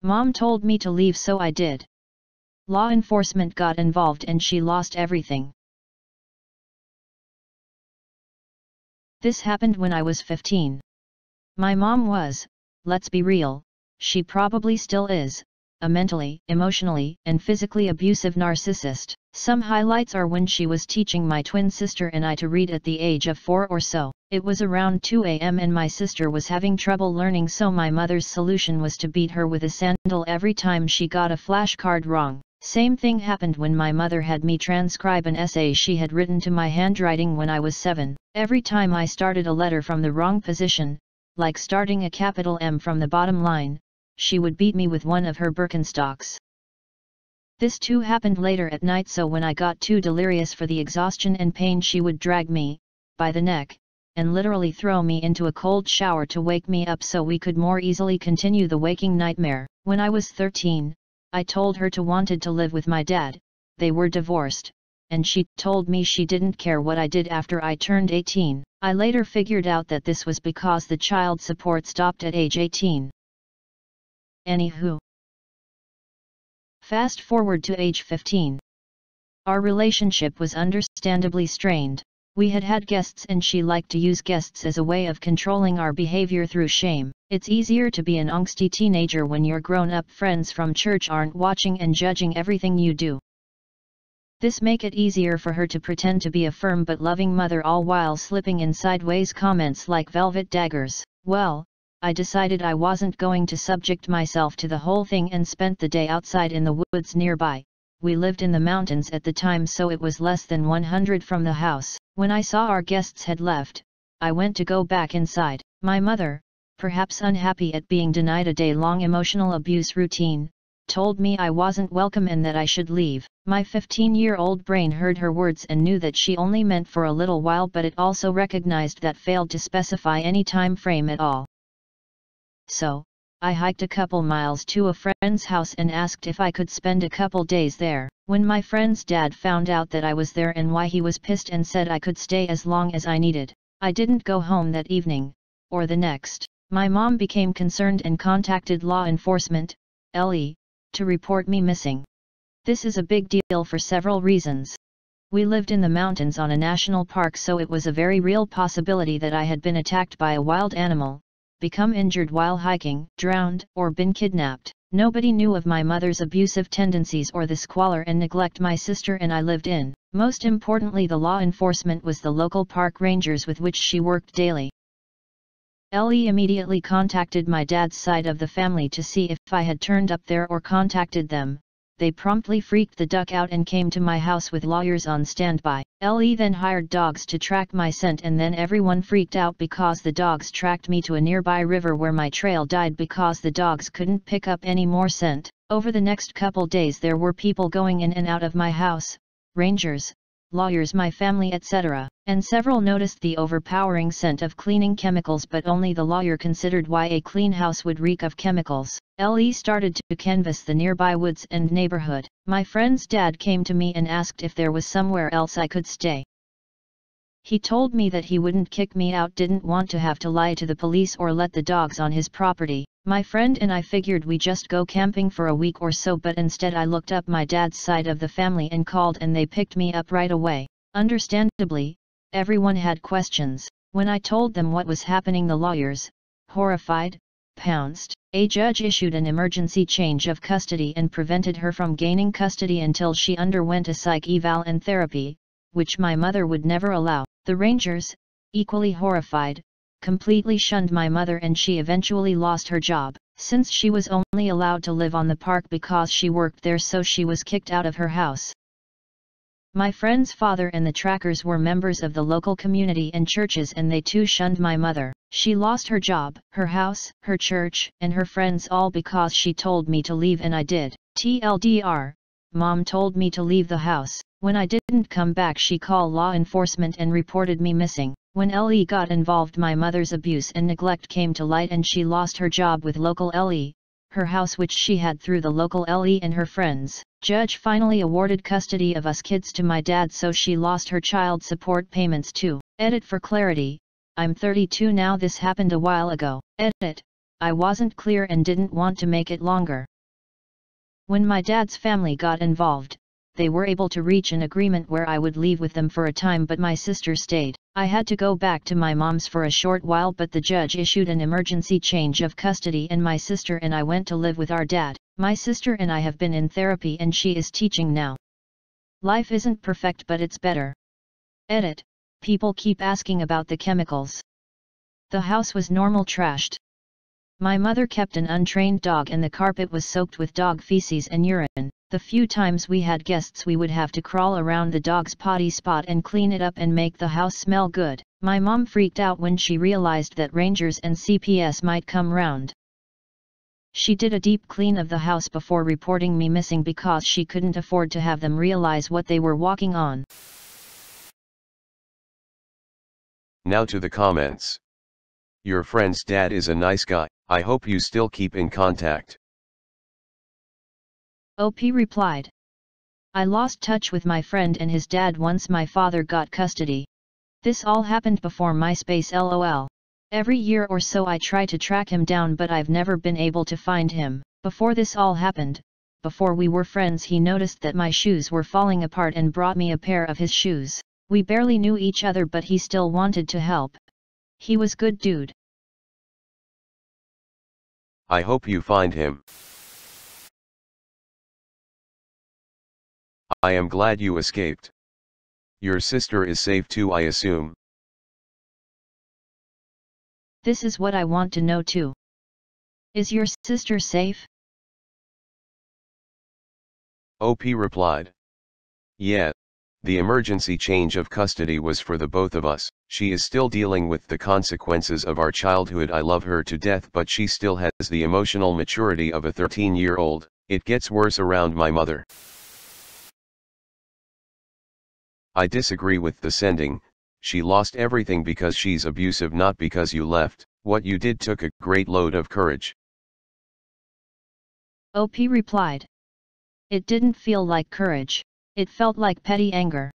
Mom told me to leave, so I did. Law enforcement got involved and she lost everything. This happened when I was 15. My mom was, let's be real, she probably still is, a mentally, emotionally, and physically abusive narcissist. Some highlights are when she was teaching my twin sister and I to read at the age of 4 or so. It was around 2 a.m. and my sister was having trouble learning, so my mother's solution was to beat her with a sandal every time she got a flashcard wrong. Same thing happened when my mother had me transcribe an essay she had written to my handwriting when I was 7. Every time I started a letter from the wrong position, like starting a capital M from the bottom line, she would beat me with one of her Birkenstocks. This too happened later at night, so when I got too delirious for the exhaustion and pain, she would drag me, by the neck, and literally throw me into a cold shower to wake me up so we could more easily continue the waking nightmare. When I was 13, I told her to wanted to live with my dad. They were divorced, and she told me she didn't care what I did after I turned 18. I later figured out that this was because the child support stopped at age 18. Anywho, fast forward to age 15. Our relationship was understandably strained. We had guests and she liked to use guests as a way of controlling our behavior through shame. It's easier to be an angsty teenager when your grown-up friends from church aren't watching and judging everything you do. This make it easier for her to pretend to be a firm but loving mother, all while slipping in sideways comments like velvet daggers. Well, I decided I wasn't going to subject myself to the whole thing and spent the day outside in the woods nearby. We lived in the mountains at the time, so it was less than 100 from the house. When I saw our guests had left, I went to go back inside. My mother, perhaps unhappy at being denied a day-long emotional abuse routine, told me I wasn't welcome and that I should leave. My 15-year-old brain heard her words and knew that she only meant for a little while, but it also recognized that failed to specify any time frame at all. So, I hiked a couple miles to a friend's house and asked if I could spend a couple days there. When my friend's dad found out that I was there and why, he was pissed and said I could stay as long as I needed. I didn't go home that evening, or the next. My mom became concerned and contacted law enforcement, LE, to report me missing. This is a big deal for several reasons. We lived in the mountains on a national park, so it was a very real possibility that I had been attacked by a wild animal, become injured while hiking, drowned, or been kidnapped. Nobody knew of my mother's abusive tendencies or the squalor and neglect my sister and I lived in. Most importantly, the law enforcement was the local park rangers with which she worked daily. LE immediately contacted my dad's side of the family to see if I had turned up there or contacted them. They promptly freaked the duck out and came to my house with lawyers on standby. LE then hired dogs to track my scent, and then everyone freaked out because the dogs tracked me to a nearby river where my trail died because the dogs couldn't pick up any more scent. Over the next couple days there were people going in and out of my house, rangers, lawyers, my family, etc. And several noticed the overpowering scent of cleaning chemicals, but only the lawyer considered why a clean house would reek of chemicals. LE started to canvass the nearby woods and neighborhood. My friend's dad came to me and asked if there was somewhere else I could stay. He told me that he wouldn't kick me out, didn't want to have to lie to the police or let the dogs on his property. My friend and I figured we just go camping for a week or so, but instead I looked up my dad's side of the family and called, and they picked me up right away. Understandably, everyone had questions. When I told them what was happening, the lawyers, horrified, pounced. A judge issued an emergency change of custody and prevented her from gaining custody until she underwent a psych eval and therapy, which my mother would never allow. The rangers, equally horrified, completely shunned my mother, and she eventually lost her job. Since she was only allowed to live on the park because she worked there, so she was kicked out of her house. My friend's father and the trackers were members of the local community and churches, and they too shunned my mother. She lost her job, her house, her church, and her friends, all because she told me to leave, and I did. TLDR, Mom told me to leave the house. When I didn't come back, she called law enforcement and reported me missing. When LE got involved, my mother's abuse and neglect came to light, and she lost her job with local LE, her house which she had through the local LE and her friends. Judge finally awarded custody of us kids to my dad, so she lost her child support payments too. Edit for clarity, I'm 32 now, this happened a while ago. Edit, I wasn't clear and didn't want to make it longer. When my dad's family got involved, they were able to reach an agreement where I would leave with them for a time, but my sister stayed. I had to go back to my mom's for a short while, but the judge issued an emergency change of custody and my sister and I went to live with our dad. My sister and I have been in therapy and she is teaching now. Life isn't perfect, but it's better. Edit. People keep asking about the chemicals. The house was normal trashed. My mother kept an untrained dog and the carpet was soaked with dog feces and urine. The few times we had guests we would have to crawl around the dog's potty spot and clean it up and make the house smell good. My mom freaked out when she realized that rangers and CPS might come round. She did a deep clean of the house before reporting me missing because she couldn't afford to have them realize what they were walking on. Now to the comments. Your friend's dad is a nice guy. I hope you still keep in contact. OP replied. I lost touch with my friend and his dad once my father got custody. This all happened before MySpace LOL. Every year or so I try to track him down, but I've never been able to find him. Before this all happened, before we were friends, he noticed that my shoes were falling apart and brought me a pair of his shoes. We barely knew each other, but he still wanted to help. He was good dude. I hope you find him. I am glad you escaped. Your sister is safe too, I assume. This is what I want to know too. Is your sister safe? OP replied. Yeah. The emergency change of custody was for the both of us. She is still dealing with the consequences of our childhood. I love her to death, but she still has the emotional maturity of a 13-year-old. It gets worse around my mother. I disagree with the sending. She lost everything because she's abusive, not because you left. What you did took a great load of courage. OP replied. It didn't feel like courage. It felt like petty anger.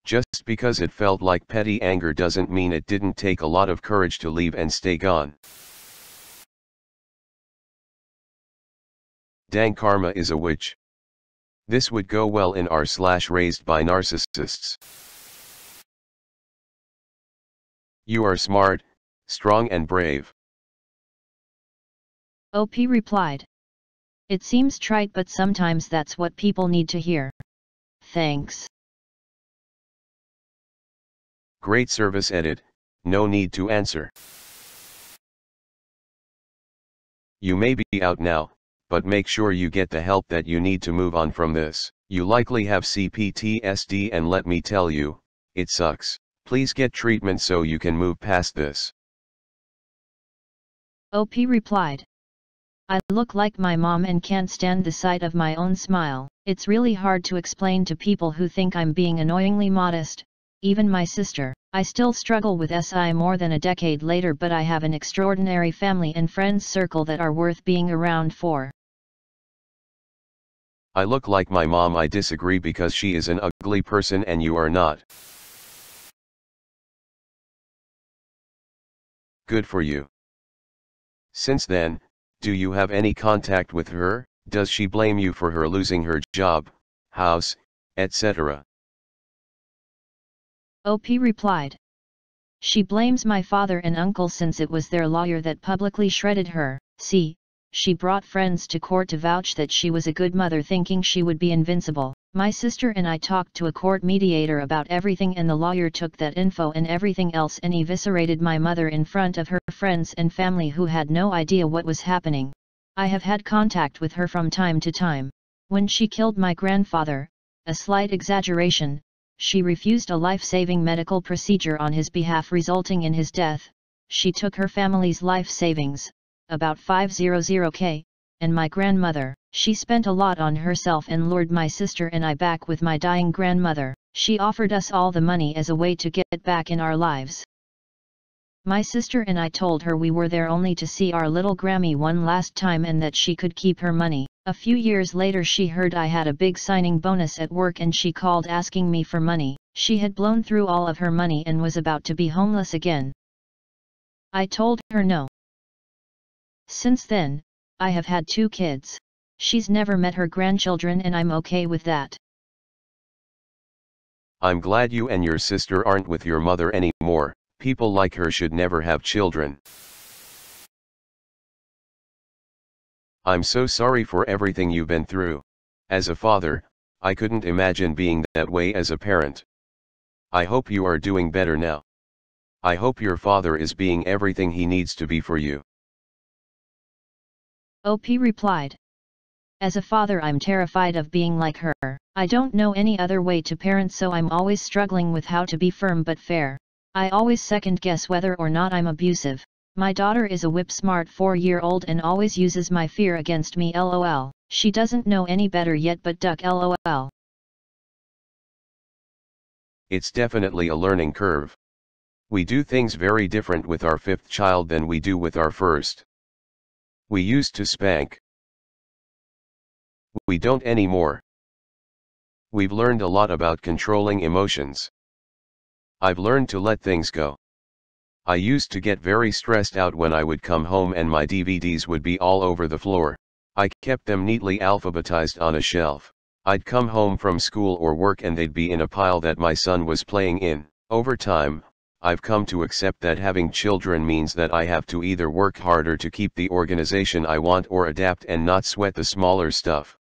Just because it felt like petty anger doesn't mean it didn't take a lot of courage to leave and stay gone. Dang, karma is a witch. This would go well in r/raised by narcissists. You are smart, strong and brave. OP replied. It seems trite, but sometimes that's what people need to hear. Thanks. Great service. Edit. No need to answer. You may be out now, but make sure you get the help that you need to move on from this. You likely have CPTSD, and let me tell you, it sucks. Please get treatment so you can move past this. OP replied. I look like my mom and can't stand the sight of my own smile. It's really hard to explain to people who think I'm being annoyingly modest, even my sister. I still struggle with SI more than a decade later, but I have an extraordinary family and friends circle that are worth being around for. I look like my mom. I disagree because she is an ugly person and you are not. Good for you. Since then, do you have any contact with her? Does she blame you for her losing her job, house, etc.? OP replied. She blames my father and uncle since it was their lawyer that publicly shredded her. See, she brought friends to court to vouch that she was a good mother, thinking she would be invincible. My sister and I talked to a court mediator about everything, and the lawyer took that info and everything else and eviscerated my mother in front of her friends and family who had no idea what was happening. I have had contact with her from time to time. When she killed my grandfather, a slight exaggeration, she refused a life-saving medical procedure on his behalf, resulting in his death. She took her family's life savings, about $500K, and my grandmother. She spent a lot on herself and lured my sister and I back with my dying grandmother. She offered us all the money as a way to get back in our lives. My sister and I told her we were there only to see our little Grammy one last time and that she could keep her money. A few years later she heard I had a big signing bonus at work and she called asking me for money. She had blown through all of her money and was about to be homeless again. I told her no. Since then, I have had 2 kids. She's never met her grandchildren and I'm okay with that. I'm glad you and your sister aren't with your mother anymore. People like her should never have children. I'm so sorry for everything you've been through. As a father, I couldn't imagine being that way as a parent. I hope you are doing better now. I hope your father is being everything he needs to be for you. OP replied. As a father, I'm terrified of being like her. I don't know any other way to parent, so I'm always struggling with how to be firm but fair. I always second guess whether or not I'm abusive. My daughter is a whip-smart 4-year-old and always uses my fear against me, lol. She doesn't know any better yet but duck, lol. It's definitely a learning curve. We do things very different with our 5th child than we do with our 1st. We used to spank. We don't anymore. We've learned a lot about controlling emotions. I've learned to let things go. I used to get very stressed out when I would come home and my DVDs would be all over the floor. I kept them neatly alphabetized on a shelf. I'd come home from school or work and they'd be in a pile that my son was playing in. Over time, I've come to accept that having children means that I have to either work harder to keep the organization I want or adapt and not sweat the smaller stuff.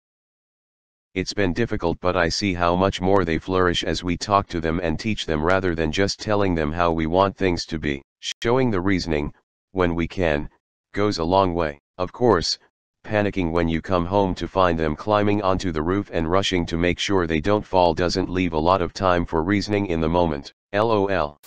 It's been difficult, but I see how much more they flourish as we talk to them and teach them rather than just telling them how we want things to be. Showing the reasoning, when we can, goes a long way. Of course, panicking when you come home to find them climbing onto the roof and rushing to make sure they don't fall doesn't leave a lot of time for reasoning in the moment. LOL.